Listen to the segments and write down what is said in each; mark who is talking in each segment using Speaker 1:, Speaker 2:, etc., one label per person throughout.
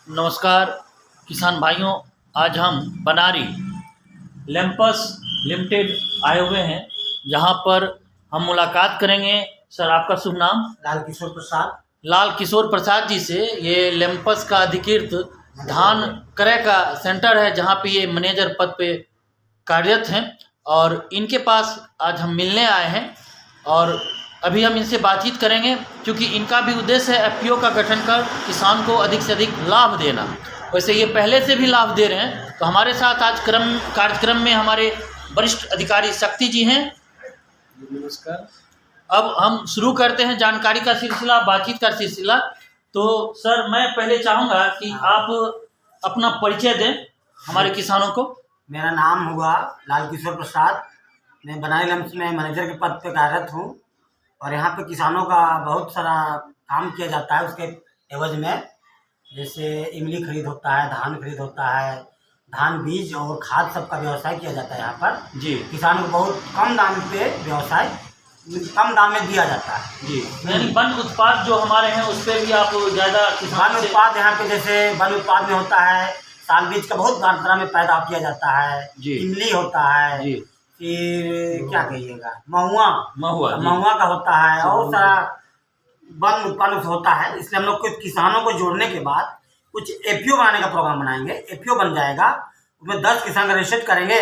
Speaker 1: नमस्कार किसान भाइयों, आज हम बनारी लैंपस लिमिटेड आए हुए हैं, जहां पर हम मुलाकात करेंगे। सर, आपका शुभ नाम?
Speaker 2: लाल किशोर प्रसाद।
Speaker 1: लाल किशोर प्रसाद जी से। ये लैंपस का अधिकृत धान क्रय का सेंटर है, जहां पे ये मैनेजर पद पे कार्यरत हैं, और इनके पास आज हम मिलने आए हैं और अभी हम इनसे बातचीत करेंगे, क्योंकि इनका भी उद्देश्य है एफपीओ का गठन कर किसान को अधिक से अधिक लाभ देना। वैसे ये पहले से भी लाभ दे रहे हैं। तो हमारे साथ आज कार्यक्रम में हमारे वरिष्ठ अधिकारी शक्ति जी हैं।
Speaker 2: नमस्कार।
Speaker 1: अब हम शुरू करते हैं जानकारी का सिलसिला, बातचीत का सिलसिला। तो सर, मैं पहले चाहूँगा कि आप अपना परिचय दें हमारे किसानों को।
Speaker 2: मेरा नाम हुआ लाल किशोर प्रसाद। मैं बनारी लम्स में मैनेजर के पद पर कार्यरत हूँ और यहाँ पे किसानों का बहुत सारा काम किया जाता है। उसके एवज में जैसे इमली खरीद होता है, धान खरीद होता है, धान बीज और खाद सबका व्यवसाय किया जाता है यहाँ पर।
Speaker 1: जी।
Speaker 2: किसानों को बहुत कम दाम पे व्यवसाय कम दाम में दिया जाता है।
Speaker 1: जी, यानी वन उत्पाद जो हमारे हैं उस पर भी आप ज़्यादा
Speaker 2: वन उत्पाद यहाँ पे जैसे वन उत्पाद में होता है, साल बीज का बहुत मात्रा में पैदा किया जाता है।
Speaker 1: जी।
Speaker 2: इमली होता है।
Speaker 1: जी।
Speaker 2: फिर क्या कहिएगा, महुआ
Speaker 1: महुआ
Speaker 2: का होता है और सारा वन उत्पादन होता है। इसलिए हम लोग कुछ किसानों को जोड़ने के बाद कुछ एफपीओ बनाने का प्रोग्राम बनाएंगे। एफपीओ बन जाएगा, उसमें 10 किसान का रजिस्टर करेंगे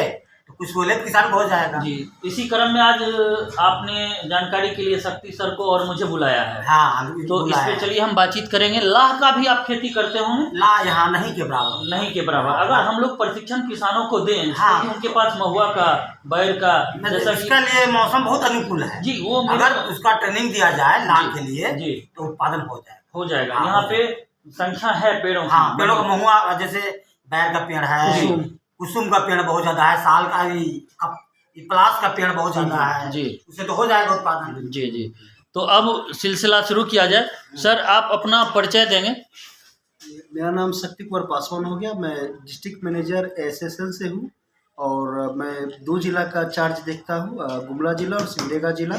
Speaker 2: तो कुछ सहूलियत किसान को हो जाएगा।
Speaker 1: जी, इसी क्रम में आज आपने जानकारी के लिए शक्ति सर को और मुझे बुलाया है।
Speaker 2: हाँ,
Speaker 1: तो इस पे चलिए हम बातचीत करेंगे। लाह का भी आप खेती करते होंगे?
Speaker 2: ला यहाँ नहीं के बराबर।
Speaker 1: नहीं के बराबर। अगर हम लोग प्रशिक्षण किसानों को दें,
Speaker 2: हाँ,
Speaker 1: उनके पास महुआ का, बैर का, जैसा
Speaker 2: इसके लिए मौसम बहुत अनुकूल है
Speaker 1: जी, वो
Speaker 2: अगर उसका ट्रेनिंग दिया जाए लाभ के लिए
Speaker 1: जी
Speaker 2: तो उत्पादन हो जाएगा।
Speaker 1: हाँ, यहाँ पे संख्या है पेड़ों की।
Speaker 2: हाँ, पेड़ों का महुआ जैसे बैर का पेड़ है, कुसुम का पेड़ बहुत ज्यादा है, साल का पलास का पेड़ बहुत ज्यादा है
Speaker 1: जी,
Speaker 2: उससे तो हो जाएगा उत्पादन।
Speaker 1: जी जी। तो अब सिलसिला शुरू किया जाए। सर, आप अपना परिचय देंगे?
Speaker 3: मेरा नाम शक्ति कुमार पासवान हो गया। मैं डिस्ट्रिक्ट मैनेजर एसएसएल से हूँ और मैं 2 जिला का चार्ज देखता हूँ, गुमला जिला और सिमडेगा जिला।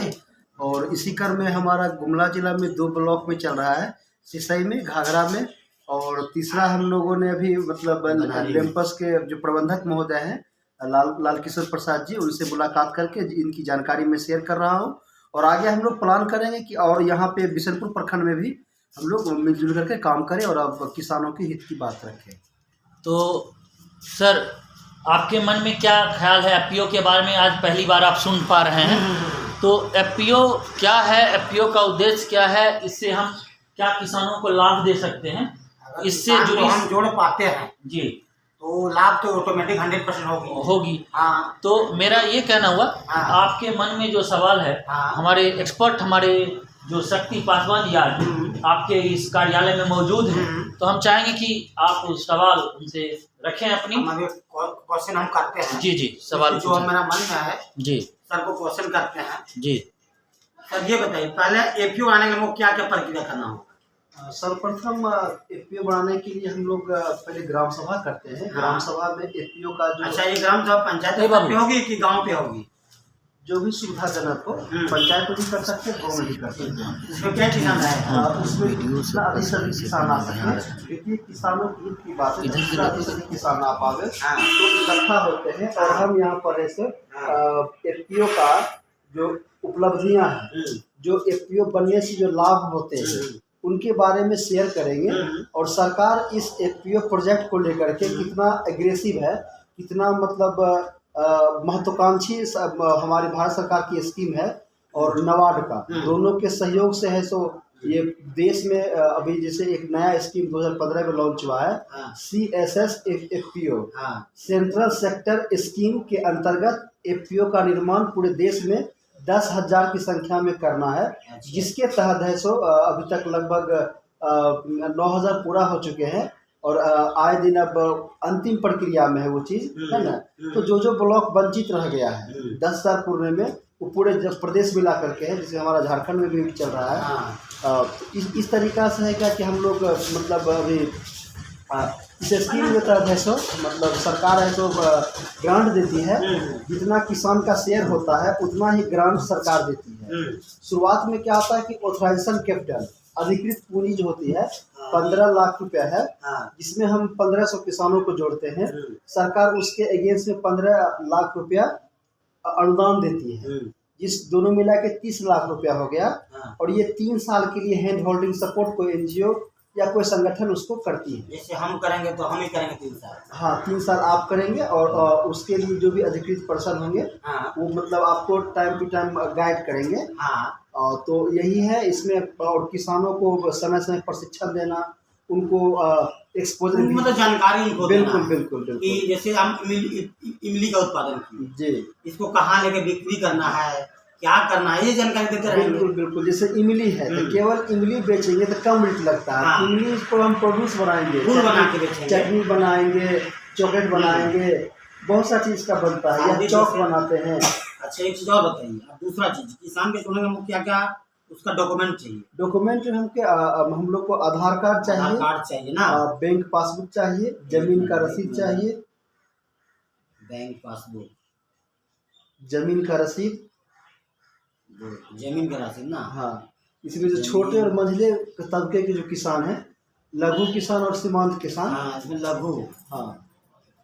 Speaker 3: और इसी क्रम में हमारा गुमला जिला में 2 ब्लॉक में चल रहा है, सिसई में, घाघरा में, और तीसरा हम लोगों ने अभी मतलब लैंपस के जो प्रबंधक महोदय हैं लाल किशोर प्रसाद जी, उनसे मुलाकात करके इनकी जानकारी मैं शेयर कर रहा हूँ। और आगे हम लोग प्लान करेंगे कि और यहाँ पे बिशनपुर प्रखंड में भी हम लोग मिलजुल करके काम करें और अब किसानों की हित की बात रखें।
Speaker 1: तो सर, आपके मन में क्या ख्याल है एफपीओ के बारे में? आज पहली बार आप सुन पा रहे हैं, तो एफपीओ क्या है, एफपीओ का उद्देश्य क्या है, इससे हम क्या किसानों को लाभ दे सकते हैं, इससे जुड़ी
Speaker 2: हम जोड़ पाते हैं
Speaker 1: जी
Speaker 2: तो लाभ तो ऑटोमेटिक 100% होगी। हाँ।
Speaker 1: तो मेरा ये कहना हुआ,
Speaker 2: हाँ,
Speaker 1: आपके मन में जो सवाल है,
Speaker 2: हाँ,
Speaker 1: हमारे एक्सपर्ट, हमारे जो शक्ति पासवान जी आज आपके इस कार्यालय में मौजूद हैं, तो हम चाहेंगे कि आप सवाल उनसे रखें अपनी।
Speaker 2: क्वेश्चन हम करते हैं।
Speaker 1: जी जी, सवाल
Speaker 2: जो मेरा मन में है
Speaker 1: जी,
Speaker 2: सर को क्वेश्चन करते हैं।
Speaker 1: जी
Speaker 2: सर, ये बताइए, पहले एफपीओ आने के लिए क्या क्या प्रक्रिया करना होगा?
Speaker 3: सर्वप्रथम एफपीओ बनाने के लिए हम लोग पहले ग्राम सभा करते हैं। ग्राम सभा में एफपीओ का जो,
Speaker 2: अच्छा, ये ग्राम सभा पंचायत स्तर पे होगी कि गांव पे होगी?
Speaker 3: जो भी सुविधाजनक हो, पंचायत में भी कर सकते हैं, गाँव में भी कर सकते हैं।
Speaker 2: इसमें क्या किसान है?
Speaker 3: उसमें जितना अधिक से अधिक किसान आ सके, क्योंकि किसानों की हित की बात है। जितना अधिक से अधिक किसान आ पावे तो इकट्ठा होते हैं। और हम यहाँ पर ऐसे एफपीओ का जो उपलब्धियाँ हैं, जो एफपीओ बनने से जो लाभ होते हैं, उनके बारे में शेयर करेंगे। और सरकार इस एफपीओ प्रोजेक्ट को लेकर के कितना एग्रेसिव है, कितना मतलब महत्वाकांक्षी हमारी भारत सरकार की स्कीम है और नाबार्ड का दोनों के सहयोग से है। सो ये देश में अभी जैसे एक नया स्कीम 2015 में लॉन्च हुआ है, CSS-FPO, सेंट्रल सेक्टर स्कीम के अंतर्गत एफपीओ का निर्माण पूरे देश में 10,000 की संख्या में करना है, जिसके तहत है सो अभी तक लगभग 9,000 पूरा हो चुके हैं और आए दिन अब अंतिम प्रक्रिया में है वो चीज़, है ना। तो जो ब्लॉक वंचित रह गया है 10,000 पूर्णे में, वो पूरे प्रदेश मिला करके है, जिसमें हमारा झारखंड में भी चल रहा है। तो इस तरीक़ा से है क्या कि हम लोग मतलब अभी इस स्कीम के तहत है सो मतलब सरकार है सो ग्रांट देती है। जितना किसान का शेयर होता है उतना ही ग्रांट सरकार देती है। शुरुआत में क्या होता है कि ऑथराइजेशन कैपिटल, अधिकृत पूंजी जो होती है 15 लाख रुपया है,
Speaker 2: हाँ।
Speaker 3: जिसमें हम 1500 किसानों को जोड़ते हैं। सरकार उसके अगेंस्ट में 15 लाख रुपया अनुदान देती है, जिस दोनों मिला के 30 लाख रुपया हो गया।
Speaker 2: हाँ।
Speaker 3: और ये 3 साल के लिए हैंड होल्डिंग सपोर्ट कोई एनजीओ या कोई संगठन उसको करती है।
Speaker 2: जैसे हम करेंगे तो हम ही करेंगे 3 साल।
Speaker 3: हाँ, 3 साल आप करेंगे और उसके लिए जो भी अधिकृत पर्सन होंगे
Speaker 2: हाँ।
Speaker 3: वो मतलब आपको टाइम टू टाइम गाइड करेंगे।
Speaker 2: हाँ।
Speaker 3: तो यही है इसमें। और किसानों को समय समय प्रशिक्षण देना, उनको एक्सपोजर,
Speaker 2: मतलब जानकारी उनको देना।
Speaker 3: बिल्कुल बिल्कुल बिल्कुल।
Speaker 2: कि जैसे हम इमली का उत्पादन किए
Speaker 3: जी,
Speaker 2: इसको कहाँ लेके बिक्री करना है, क्या करना है, ये जानकारी देते रहेंगे।
Speaker 3: बिल्कुल बिल्कुल। जैसे इमली है तो केवल इमली बेचेंगे तो कम रेट लगता है।
Speaker 2: हाँ।
Speaker 3: इमली को हम प्रोड्यूस बनाएंगे,
Speaker 2: फूल बना के बेचेंगे,
Speaker 3: चटनी बनाएंगे, चॉकलेट बनाएंगे, बहुत सा चीज का बनता है, या चौक बनाते हैं।
Speaker 2: अच्छा, एक चीज और बताइए। अब दूसरा चीज, किसान के चुनेंगे हमको क्या क्या उसका डॉक्यूमेंट चाहिए?
Speaker 3: डॉक्यूमेंट हम लोग को आधार कार्ड चाहिए,
Speaker 2: आधार कार्ड चाहिए ना,
Speaker 3: बैंक पासबुक चाहिए, जमीन का रसीद चाहिए,
Speaker 2: बैंक पासबुक,
Speaker 3: जमीन का रसीद,
Speaker 2: जमीन का रसीद ना।
Speaker 3: हाँ। इसमें जो छोटे और मंझले तबके के जो किसान हैं, लघु किसान और सीमांत किसान,
Speaker 2: हाँ, इसमें लघु,
Speaker 3: हाँ,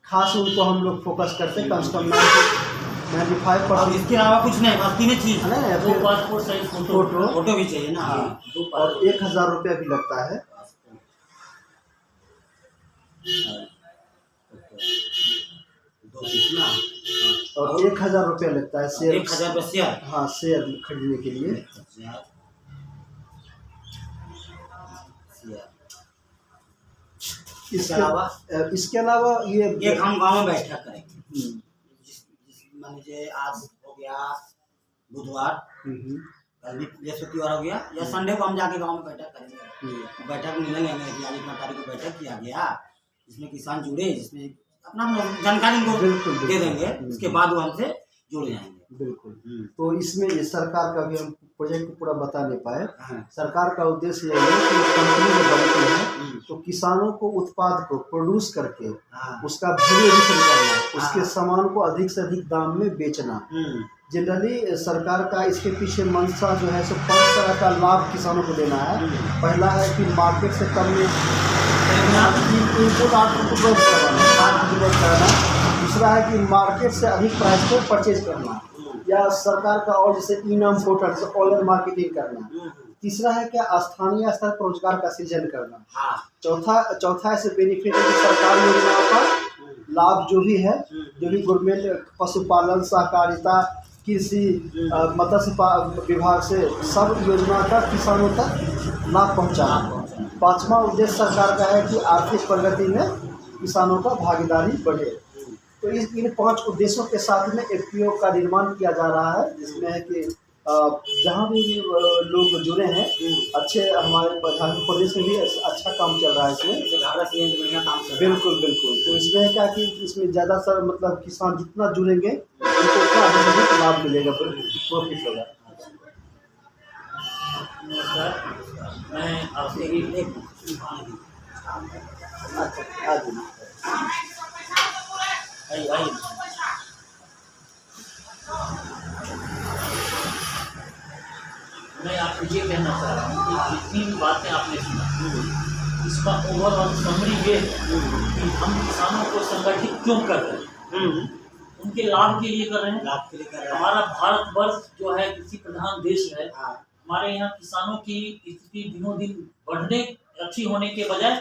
Speaker 3: खास उनको हम लोग फोकस करते हैं। कम से कम 95%।
Speaker 2: इसके अलावा कुछ नहीं, बस 3 चीज
Speaker 3: है ना।
Speaker 1: दो पासपोर्ट साइज फोटो
Speaker 2: फोटो भी चाहिए ना।
Speaker 3: हाँ।
Speaker 1: दो
Speaker 3: और 1000 रुपया भी लगता है।
Speaker 2: दो पीस ना,
Speaker 3: और 1000 रुपया लगता है शेयर।
Speaker 2: 1000 रुपये शेयर।
Speaker 3: हाँ, शेयर खरीदने के लिए। इसके अलावा ये
Speaker 2: हम गाँव में बैठक करेंगे। मान लीजिए आज हो गया बुधवार, कल भी बृहस्पतिवार हो गया, या संडे को हम जाके गांव में बैठक करेंगे। बैठक में लेंगे कि आज इतना तारीख को बैठक किया गया, जिसमें किसान जुड़े, जिसमें अपना जानकारी इनको
Speaker 3: बिल्कुल
Speaker 2: दे देंगे। उसके बाद वो हमसे जुड़ जाएंगे।
Speaker 3: बिल्कुल। तो इसमें ये सरकार का भी हम प्रोजेक्ट को पूरा बता नहीं पाए।
Speaker 2: हाँ।
Speaker 3: सरकार का उद्देश्य यही है कि कंपनी जब बनती है तो किसानों को उत्पाद को प्रोड्यूस करके उसका वैल्यू एडिशन करना, उसके सामान को अधिक से अधिक दाम में बेचना। जनरली सरकार का इसके पीछे मंशा जो है सो 5 तरह का लाभ किसानों को देना है। पहला है कि मार्केट से कम में इनपुट आउटपुट करना। दूसरा है कि मार्केट से अधिक प्राइस पर परचेज करना, या सरकार का और जैसे इनाम पोर्टल से ऑनलाइन मार्केटिंग करना। तीसरा है क्या स्थानीय स्तर पर रोजगार का सृजन करना। चौथा ऐसे बेनिफिट है कि सरकार योजनाओं का लाभ जो भी है, जो भी गवर्नमेंट पशुपालन, सहकारिता, कृषि, मत्स्य विभाग से सब योजना का किसानों तक लाभ पहुँचाना। 5वां उद्देश्य सरकार का है कि आर्थिक प्रगति में किसानों का भागीदारी बढ़े। तो इन 5 उद्देश्यों के साथ में एफपीओ का निर्माण किया जा रहा है, जिसमें है कि जहाँ भी लोग जुड़े हैं, अच्छे हमारे झारखंड प्रदेश में भी अच्छा काम चल रहा है इसमें। बिल्कुल बिल्कुल। तो इसमें है क्या कि इसमें ज़्यादातर मतलब किसान जितना जुड़ेंगे उनको उतना अधिक लाभ मिलेगा, प्रॉफिट होगा।
Speaker 1: मैं आपसे आइए मैं आपको ये कहना चाह रहा हूँ कि जितनी बातें आपने सुना, इसका ओवरऑल समरी ये है कि हम किसानों को संगठित क्यों कर रहे हैं। उनके लाभ के लिए कर रहे हैं।
Speaker 2: लाभ के लिए कर रहे हैं।
Speaker 1: हमारा भारतवर्ष जो है कृषि प्रधान देश है। हमारे यहाँ किसानों की स्थिति दिनों दिन बढ़ने, अच्छी होने के बजाय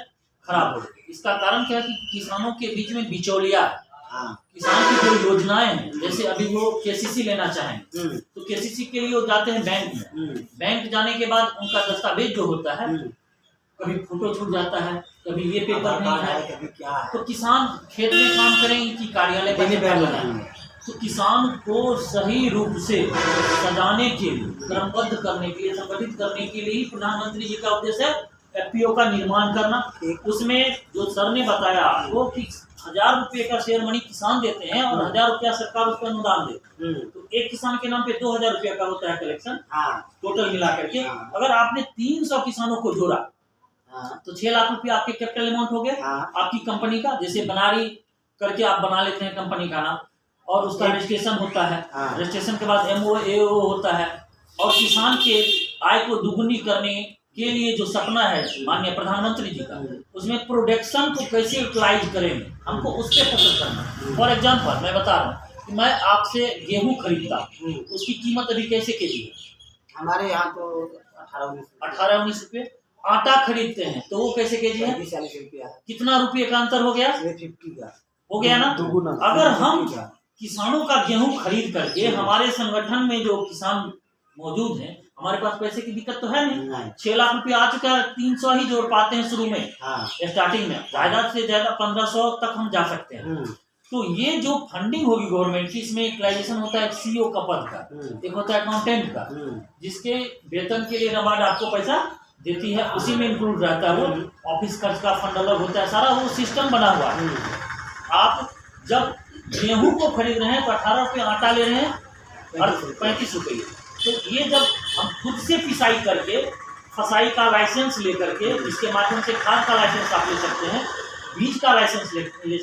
Speaker 1: खराब हो रही है। इसका कारण क्या है कि किसानों के बीच में बिचौलिया है। किसान की जो योजनाएं हैं, जैसे अभी वो केसीसी लेना चाहें तो केसीसी के लिए वो जाते हैं बैंक में। बैंक जाने के बाद उनका दस्तावेज जो होता है, कभी फोटो छूट जाता है, कभी ये पेपर नहीं है,
Speaker 2: कभी क्या है।
Speaker 1: तो किसान खेत में काम करेंगे कि कार्यालय में। तो किसान को सही रूप से सजाने के लिए, क्रमबद्ध करने के लिए, संगठित करने के लिए ही प्रधानमंत्री जी का उद्देश्य है एफपीओ का निर्माण करना। उसमें जो सर ने बताया आपको कि 1000 रुपये का शेयर मनी किसान देते हैं और 1000 रुपया सरकार उस पर अनुदान देती है। तो एक किसान के नाम पे 2000 रुपया का होता है कलेक्शन, टोटल मिला करके। अगर आपने 300 किसानों को जोड़ा तो 6 लाख रुपया आपके कैपिटल अमाउंट हो गया आपकी कंपनी का। जैसे बनारी करके आप बना लेते हैं कंपनी का नाम, और उसका रजिस्ट्रेशन होता है। रजिस्ट्रेशन के बाद MOA AO होता है, और किसान के आय को दुगुनी करने के लिए जो सपना है माननीय प्रधानमंत्री जी का, उसमें प्रोडक्शन को कैसे यूटिलाइज करेंगे, हमको उस पर फोकस करना है। फॉर एग्जाम्पल मैं बता रहा हूँ कि मैं आपसे गेहूं खरीदता, उसकी कीमत अभी कैसे केजी है?
Speaker 2: हमारे यहाँ तो
Speaker 1: 18-19 रुपये। आटा खरीदते हैं तो वो कैसे केजी है?
Speaker 2: 40 रुपया।
Speaker 1: कितना रुपये का अंतर हो गया?
Speaker 2: 50 का
Speaker 1: हो गया ना।
Speaker 3: दुगुना।
Speaker 1: अगर हम किसानों का गेहूं खरीद करके, हमारे संगठन में जो किसान मौजूद हैं, हमारे पास पैसे की दिक्कत तो है नहीं। 6 लाख रुपए आ चुका है, 300 ही जोड़ पाते हैं शुरू में, स्टार्टिंग में ज्यादा से ज्यादा 1500 तक हम जा सकते हैं। तो ये जो फंडिंग होगी गवर्नमेंट की, इसमें यूटिलाइजेशन होता है सीईओ का पद का, एक होता है अकाउंटेंट का, जिसके वेतन के लिए नाबार्ड आपको पैसा देती है, उसी में इंक्लूड रहता है। वो ऑफिस खर्च का फंड अलग होता है, सारा वो सिस्टम बना हुआ है। आप जब गेहूं को खरीद रहे हैं तो 18 रुपये आटा ले रहे हैं और 35 रुपये। तो ये जब हम खुद से पिसाई करके, फसाई का लाइसेंस लेकर के, इसके माध्यम से खाद का लाइसेंस आप ले सकते हैं, बीज का लाइसेंस ले सकते हैं।